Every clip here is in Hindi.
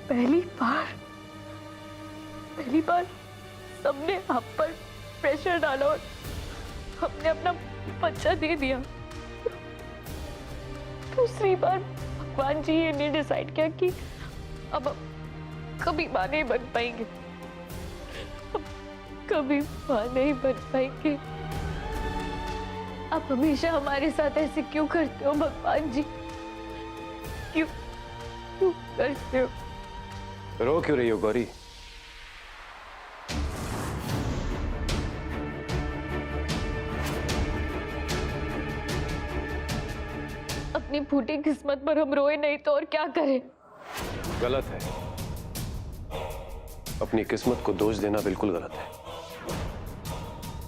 पहली बार सबने आप पर प्रेशर डाला और हमने अपना बच्चा दे दिया। दूसरी बार भगवान जी ने डिसाइड किया कि अब कभी मां नहीं बन पाएंगे, अब कभी मां नहीं बन पाएंगे। आप हमेशा हमारे साथ ऐसे क्यों करते हो भगवान जी? क्यों करते हो? रो क्यों रही हो गौरी? अपनी फूटी किस्मत पर हम रोए नहीं तो और क्या करें? गलत है। अपनी किस्मत को दोष देना बिल्कुल गलत है।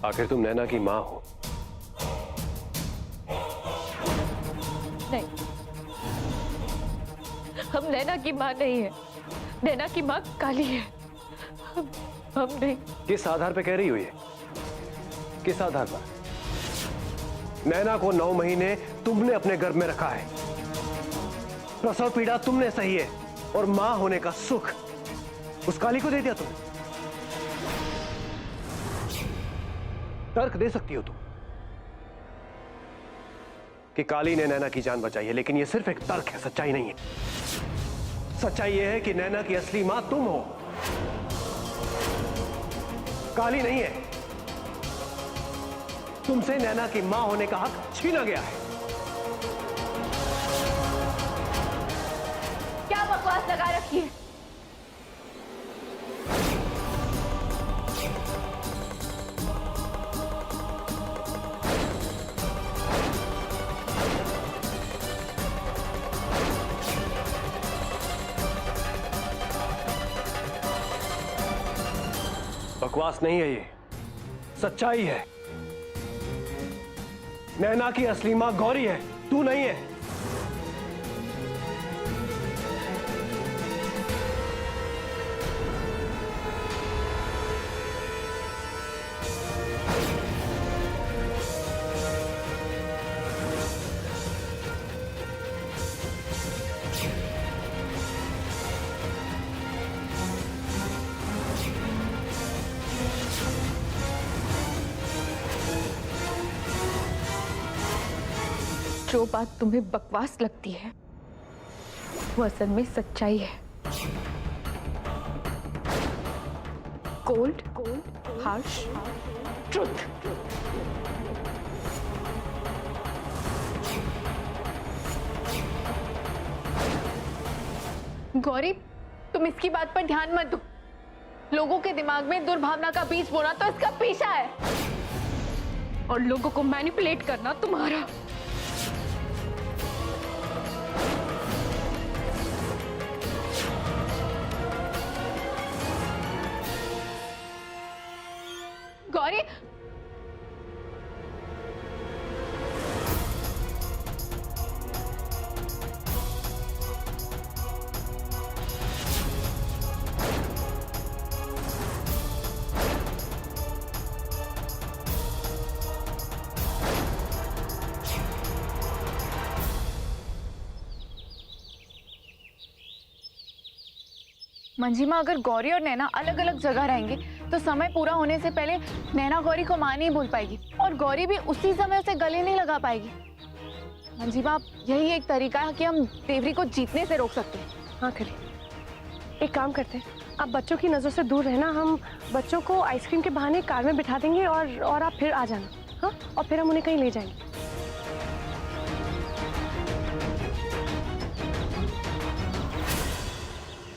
आखिर तुम नैना की मां हो। नहीं, हम नैना की मां नहीं है। नैना की मां काली है। हम नहीं। किस आधार पे कह रही हो ये? किस आधार पर? नैना को 9 महीने तुमने अपने गर्भ में रखा है। प्रसव पीड़ा तुमने सही है और मां होने का सुख उस काली को दे दिया तुमने। तर्क दे सकती हो तुम कि काली ने नैना की जान बचाई है, लेकिन यह सिर्फ एक तर्क है, सच्चाई नहीं है। सच्चाई यह है कि नैना की असली मां तुम हो, काली नहीं है। तुमसे नैना की मां होने का हक छीना गया है। क्या बकवास लगा रखी है? बकवास नहीं है ये, सच्चाई है। नैना की असली मां गौरी है, तू नहीं है। जो बात तुम्हें बकवास लगती है वो असल में सच्चाई है। Cold harsh truth. गौरी, तुम इसकी बात पर ध्यान मत दो। लोगों के दिमाग में दुर्भावना का बीज बोना तो इसका पेशा है और लोगों को मैनिपुलेट करना तुम्हारा। गौरी, मंजिमा, अगर गौरी और नैना अलग अलग जगह रहेंगे तो समय पूरा होने से पहले नैना गौरी को मां नहीं बोल पाएगी और गौरी भी उसी समय उसे गले नहीं लगा पाएगी। मंजिमा, यही एक तरीका है कि हम देवरी को जीतने से रोक सकते हैं। हाँ करें, एक काम करते हैं, आप बच्चों की नजर से दूर रहना। हम बच्चों को आइसक्रीम के बहाने कार में बिठा देंगे और आप फिर आ जाना। हाँ, और फिर हम उन्हें कहीं ले जाएंगे।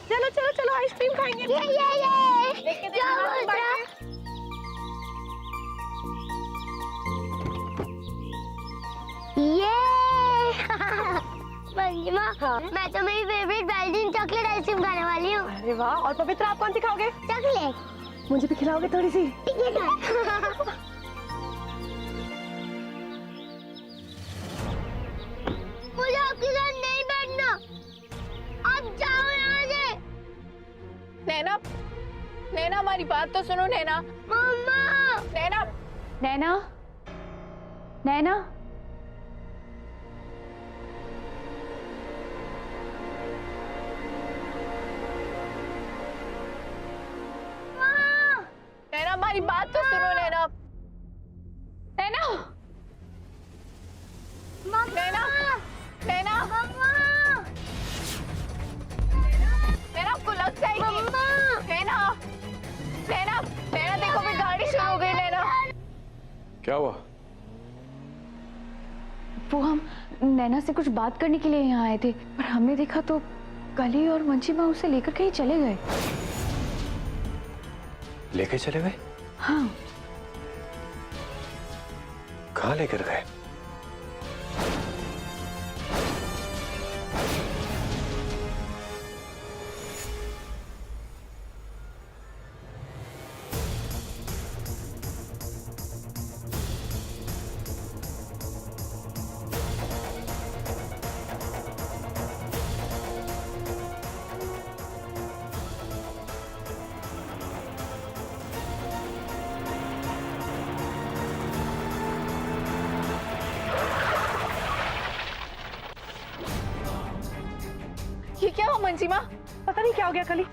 चलो चलो चलो, आइसक्रीम खाएंगे। मंजिमा, हाँ? मैं तो मेरी फेवरेट बेल्जियन चॉकलेट आइसक्रीम खाने वाली हूँ। अरे वाह, और पवित्र आप कौन सी खाओगे? चॉकलेट। मुझे भी खिलाओगे थोड़ी सी? ठीक है। मुझे आपके साथ नहीं बैठना, आप जाओ यहाँ से। नैना, नैना हमारी बात तो सुनो। नैना, मम्मा। नैना, नैना, नैना, हमारी बात तो सुनो नैना। नैना, नैना, नैना, नैना आपको लग जाएगी। नैना, नैना, नैना देखो भी गाड़ी शुरू हो गई। नैना, क्या हुआ? वो हम नैना से कुछ बात करने के लिए यहाँ आए थे, पर हमने देखा तो कली और मंची माँ उसे लेकर कहीं चले गए। लेके चले गए? हाँ। कहाँ लेकर गए? ये क्या हुआ मंची माँ? पता नहीं क्या हो गया कली।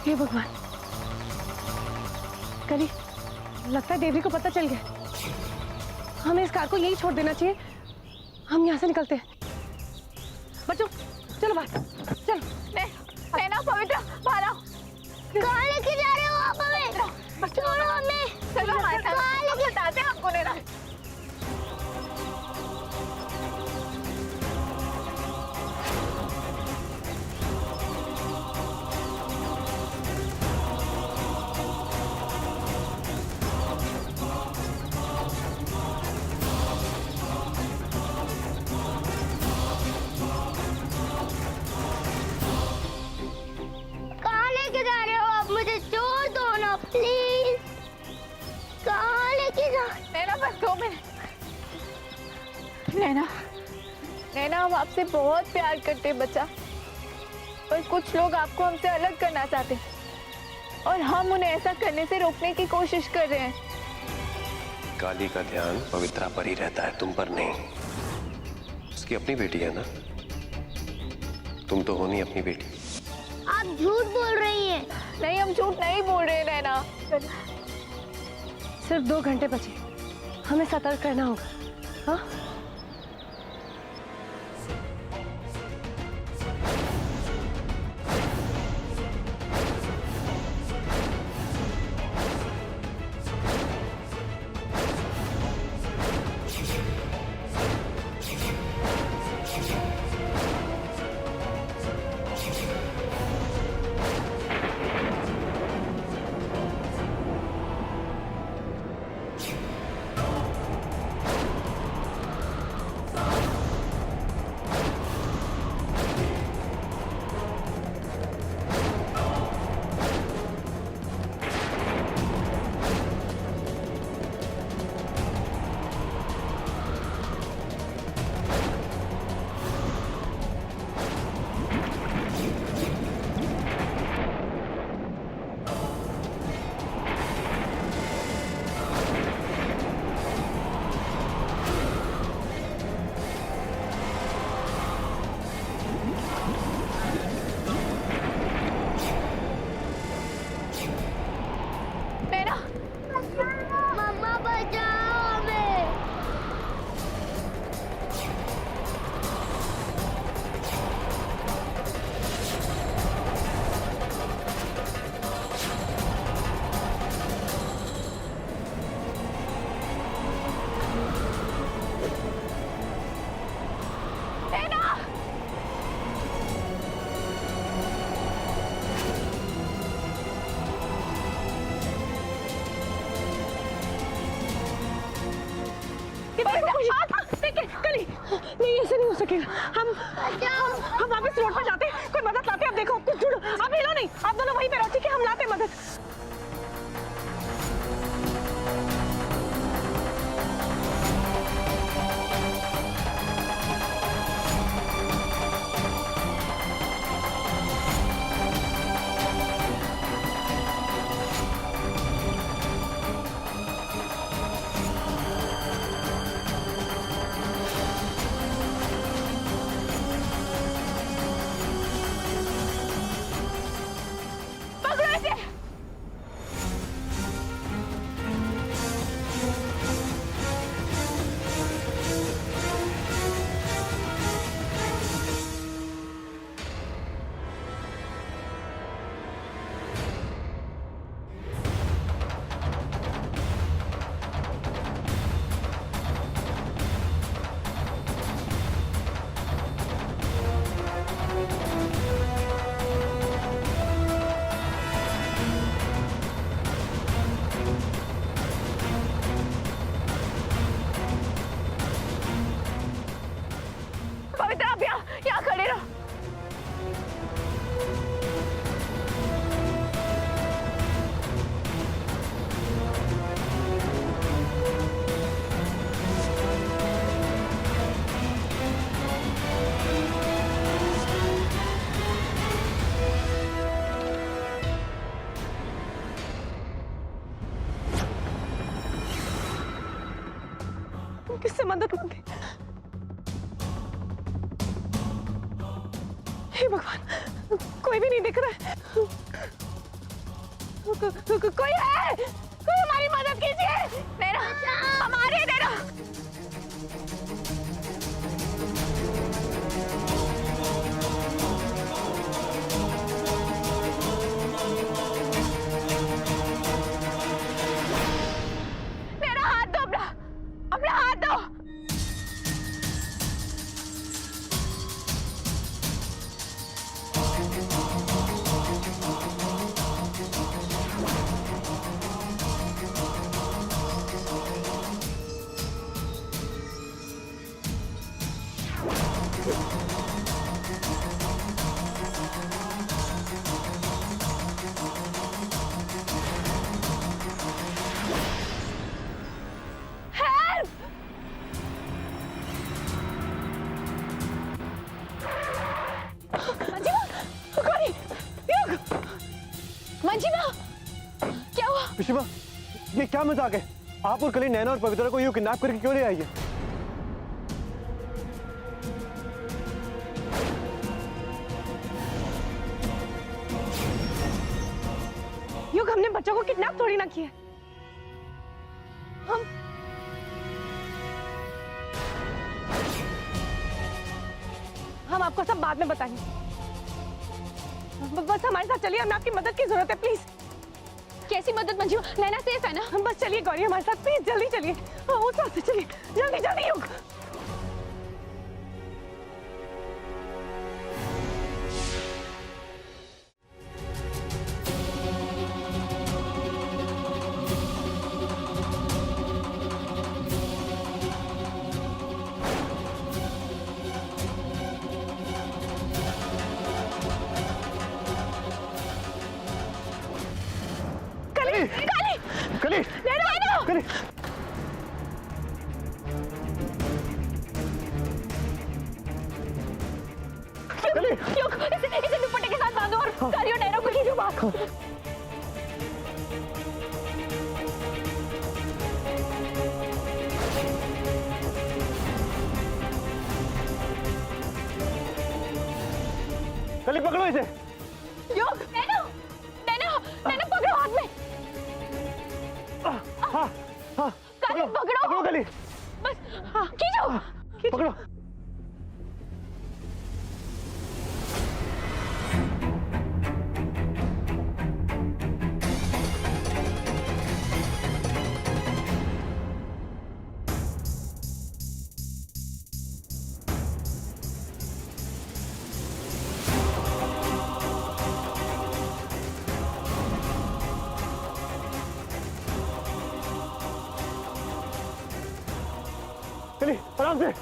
हे भगवान, कली लगता है देवरी को पता चल गया। हमें इस कार को यहीं छोड़ देना चाहिए। हम यहाँ से निकलते हैं। बच्चों चलो बाहर, चलो। नैना, पवित्र बाहर आओ। कहाँ लेके जा रहे हो आप हमें? छोड़ो हमें। चलो हमारे साथ, हम बताते हैं आपको। नैना, कहाँ लेके जा रहे हो आप? मुझे छोड़ दो ना प्लीज। कहाँ लेके जा? नैना बस 2 मिनट। नैना, नैना हम आपसे बहुत प्यार करते हैं बच्चा, पर कुछ लोग आपको हमसे अलग करना चाहते हैं और हम उन्हें ऐसा करने से रोकने की कोशिश कर रहे हैं। काली का ध्यान पवित्रा पर ही रहता है, तुम पर नहीं। उसकी अपनी बेटी है ना, तुम तो हो नहीं अपनी बेटी। आप झूठ बोल रही हैं। नहीं, हम झूठ नहीं बोल रहे नैना। सिर्फ 2 घंटे बचे, हमें सतर्क रहना होगा। हाँ मम्मा बचाओ हमें। नहीं, ऐसे नहीं हो सकेगा। हम वापस रोड पर जाते हैं, कोई मदद लाते हैं। अब देखो कुछ जुड़ो, आप हिलो नहीं, आप दोनों वहीं पे रहो, ठीक है? हम लाते हैं मदद। किससे मदद मांगे? हे भगवान, कोई भी नहीं दिख रहा है। कोई है? कोई हमारी मदद कीजिए। नैना, हमारे नैना। नैना, हाथ दो अपना, अपना हाथ दो। मंजिमा, क्या हुआ? पिशिमा, ये क्या मजाक है? आप और कली नैना और पवित्रा को यूं किडनैप करके क्यों ले आई है? युग, हमने बच्चों को किडनैप थोड़ी ना किया। हम आपको सब बाद में बताएंगे। बस हमारे साथ चलिए, हमें आपकी मदद की जरूरत है, प्लीज। कैसी मदद मंजिमा? नैना सेफ है ना? हम बस चलिए गौरी, हमारे साथ प्लीज, जल्दी चलिए। हाँ, उस रास्ते चलिए, जल्दी जल्दी युग। कली, कली, इसे दुपट्टे के साथ बांधो और कली और नैना को खींचो बाहर। कली पकड़ो इसे। योग, नैना, नैना, नैना पकड़ो हाथ में। हाँ, हाँ, कली पकड़ो। पकड़ो कली। बस, हाँ, खींचो। पकड़ो। चलिए आराम से।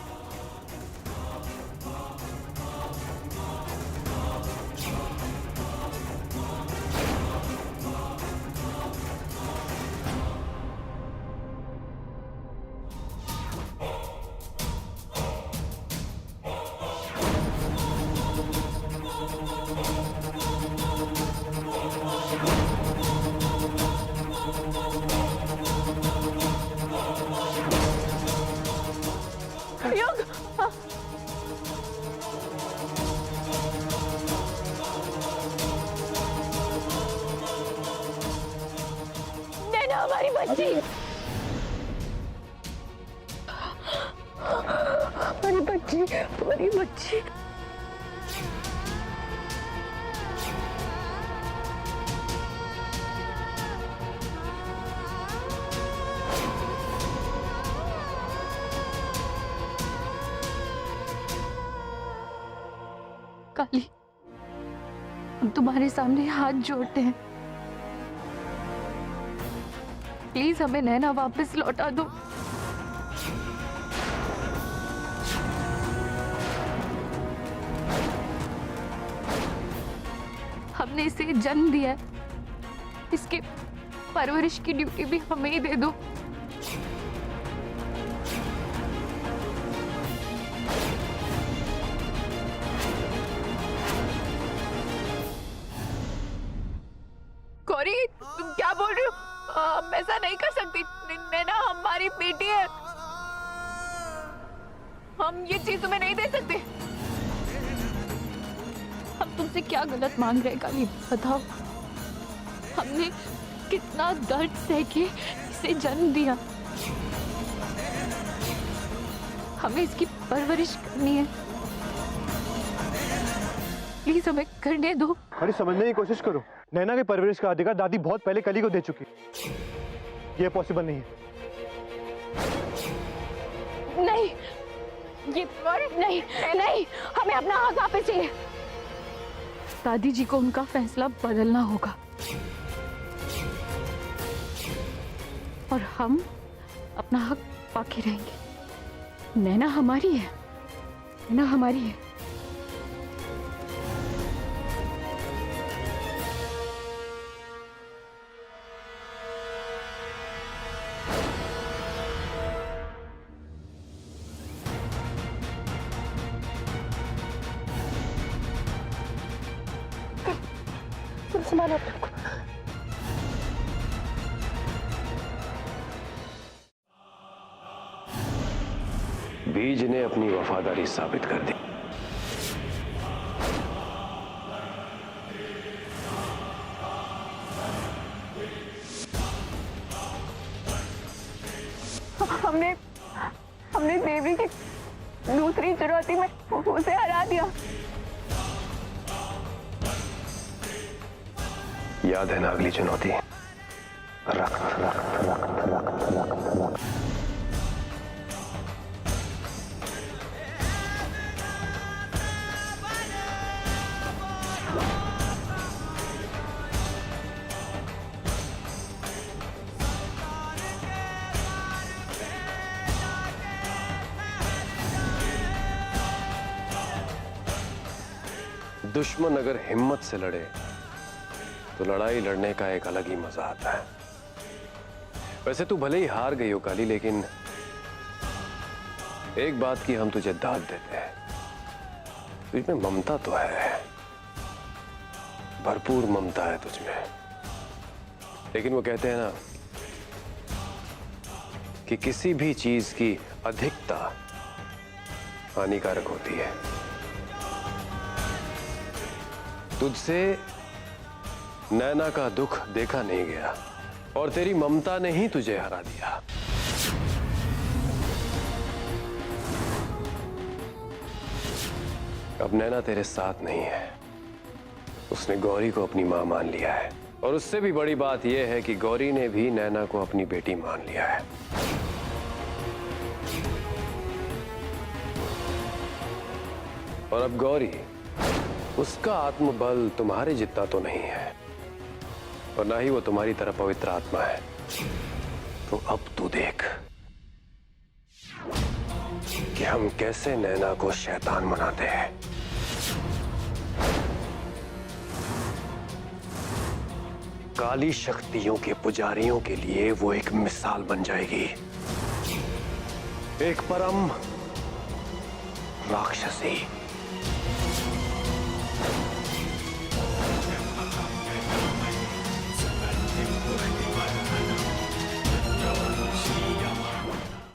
योग, हाँ। नैना हमारी बच्ची, हमारी बच्ची, हमारी बच्ची। काली, हम तुम्हारे सामने हाथ जोड़ते हैं, प्लीज हमें नैना वापस लौटा दो। हमने इसे जन्म दिया है, इसके परवरिश की ड्यूटी भी हमें ही दे दो। गौरी, तुम क्या बोल रही हो? हम ऐसा नहीं कर सकती। नैना हमारी बेटी है। हम ये चीज तुम्हें नहीं दे सकते। हम तुमसे क्या गलत मांग रहे हैं काली, बताओ। हमने कितना दर्द सह के इसे जन्म दिया, हमें इसकी परवरिश करनी है। प्लीज हमें करने दो। अरे समझने की कोशिश करो, नैना की परवरिश का अधिकार दादी बहुत पहले कली को दे चुकी। ये पॉसिबल नहीं है। नहीं, ये नहीं, नहीं, हमें अपना हक वापस चाहिए। दादी जी को उनका फैसला बदलना होगा और हम अपना हक पाके रहेंगे। नैना हमारी है, नैना हमारी है। संभालो अपने को। बीज ने अपनी वफादारी साबित कर दी। हमने देवी की दूसरी चुनौती में उसे हरा दिया। याद है ना अगली चुनौती? रक्त रक्त रक्त रक्त रक्त रक्त। दुश्मन अगर हिम्मत से लड़े तो लड़ाई लड़ने का एक अलग ही मजा आता है। वैसे तू भले ही हार गई हो काली, लेकिन एक बात की हम तुझे दाद देते हैं, तुझमें ममता तो है, भरपूर ममता है तुझमें। लेकिन वो कहते हैं ना कि किसी भी चीज की अधिकता हानिकारक होती है। तुझसे नैना का दुख देखा नहीं गया और तेरी ममता ने ही तुझे हरा दिया। अब नैना तेरे साथ नहीं है, उसने गौरी को अपनी मां मान लिया है। और उससे भी बड़ी बात यह है कि गौरी ने भी नैना को अपनी बेटी मान लिया है। और अब गौरी, उसका आत्मबल तुम्हारे जितना तो नहीं है और ना ही वो तुम्हारी तरह पवित्र आत्मा है। तो अब तू देख कि हम कैसे नैना को शैतान बनाते हैं। काली शक्तियों के पुजारियों के लिए वो एक मिसाल बन जाएगी, एक परम राक्षसी।